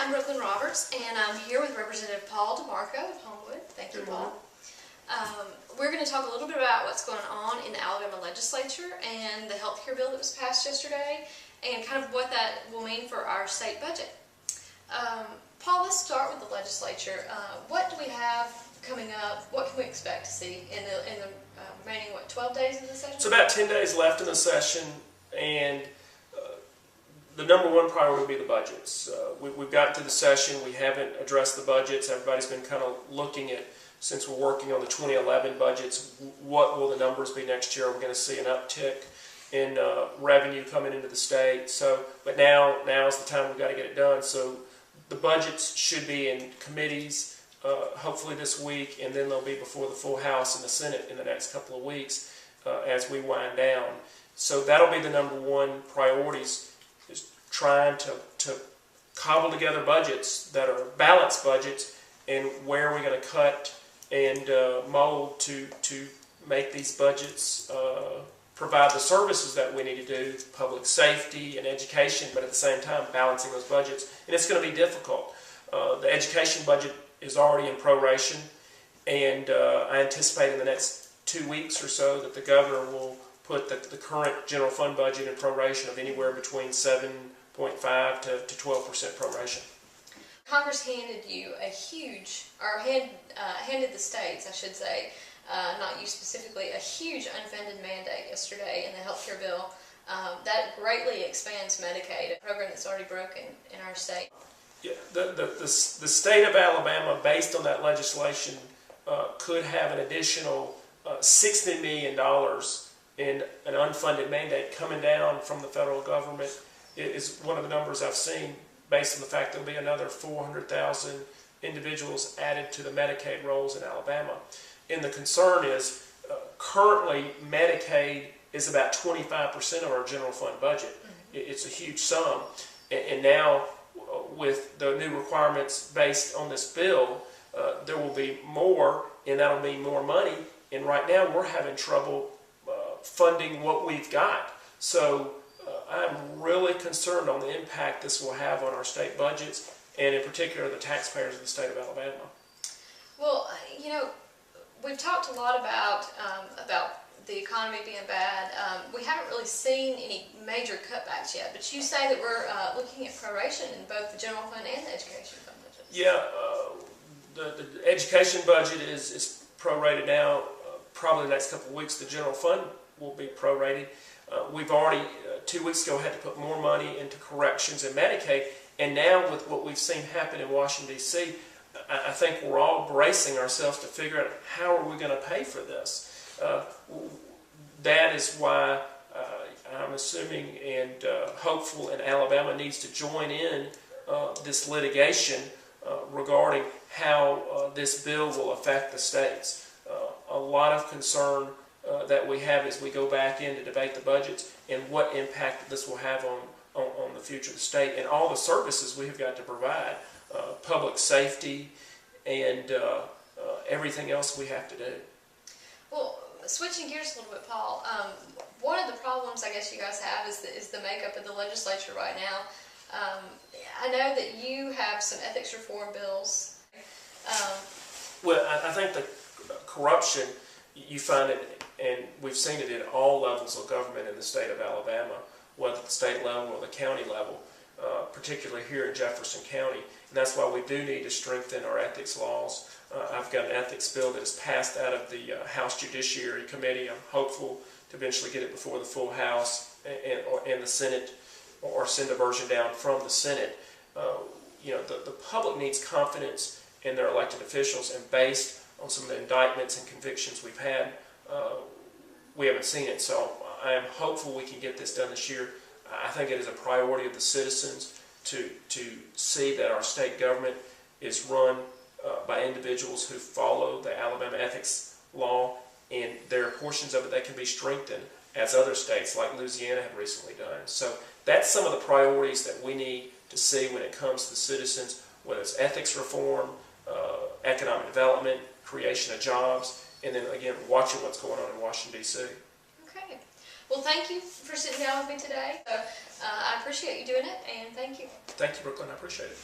I'm Brooklyn Roberts, and I'm here with Representative Paul DeMarco of Homewood. Thank you, Paul. We're going to talk a little bit about what's going on in the Alabama legislature and the health care bill that was passed yesterday, and kind of what that will mean for our state budget. Paul, let's start with the legislature. What do we have coming up? What can we expect to see in the remaining, 12 days of the session? It's about 10 days left in the session, and the number one priority will be the budgets. We've gotten to the session. We haven't addressed the budgets. Everybody's been kind of looking at, since we're working on the 2011 budgets, what will the numbers be next year? We're going to see an uptick in revenue coming into the state. But now is the time we've got to get it done. So the budgets should be in committees, hopefully this week, and then they'll be before the full House and the Senate in the next couple of weeks as we wind down. So that'll be the number one priorities, is trying to cobble together budgets that are balanced budgets, and where are we going to cut and mold to make these budgets provide the services that we need to do, public safety and education, but at the same time balancing those budgets. And it's going to be difficult. The education budget is already in proration, and I anticipate in the next 2 weeks or so that the governor will put the current general fund budget in proration of anywhere between 7.5 to 12% proration. Congress handed you a huge, or handed the states, I should say, not you specifically, a huge unfunded mandate yesterday in the health care bill that greatly expands Medicaid, a program that's already broken in our state. Yeah, the state of Alabama, based on that legislation, could have an additional $60 million in an unfunded mandate coming down from the federal government. It is one of the numbers I've seen, based on the fact there'll be another 400,000 individuals added to the Medicaid rolls in Alabama. And the concern is, currently Medicaid is about 25% of our general fund budget. It's a huge sum. And now, with the new requirements based on this bill, there will be more, and that'll mean more money. And right now we're having trouble funding what we've got. So I'm really concerned on the impact this will have on our state budgets, and in particular the taxpayers of the state of Alabama. Well, you know, we've talked a lot about the economy being bad. We haven't really seen any major cutbacks yet, but you say that we're looking at proration in both the general fund and the education fund budgets. Yeah, the education budget is prorated now. Probably the next couple of weeks the general fund will be prorated. We've already, 2 weeks ago, had to put more money into corrections and Medicaid, and now with what we've seen happen in Washington, D.C., I think we're all bracing ourselves to figure out how are we going to pay for this. That is why I'm assuming and hopeful, and Alabama needs to join in this litigation regarding how this bill will affect the states. A lot of concern that we have as we go back in to debate the budgets and what impact this will have on the future of the state and all the services we have got to provide, public safety and everything else we have to do. Well, switching gears a little bit, Paul, one of the problems I guess you guys have is the makeup of the legislature right now. I know that you have some ethics reform bills. Well, I think the corruption, you find it, and we've seen it at all levels of government in the state of Alabama, whether at the state level or the county level, particularly here in Jefferson County. And that's why we do need to strengthen our ethics laws. I've got an ethics bill that is passed out of the House Judiciary Committee. I'm hopeful to eventually get it before the full House and the Senate, or send a version down from the Senate. You know, the public needs confidence in their elected officials, and based on some of the indictments and convictions we've had, we haven't seen it. So I am hopeful we can get this done this year. I think it is a priority of the citizens to see that our state government is run by individuals who follow the Alabama ethics law, and there are portions of it that can be strengthened, as other states like Louisiana have recently done. So that's some of the priorities that we need to see when it comes to the citizens, whether it's ethics reform, economic development, creation of jobs, and then again watching what's going on in Washington, D.C. Okay. Well, thank you for sitting down with me today. So, I appreciate you doing it, and thank you. Thank you, Brooklyn. I appreciate it.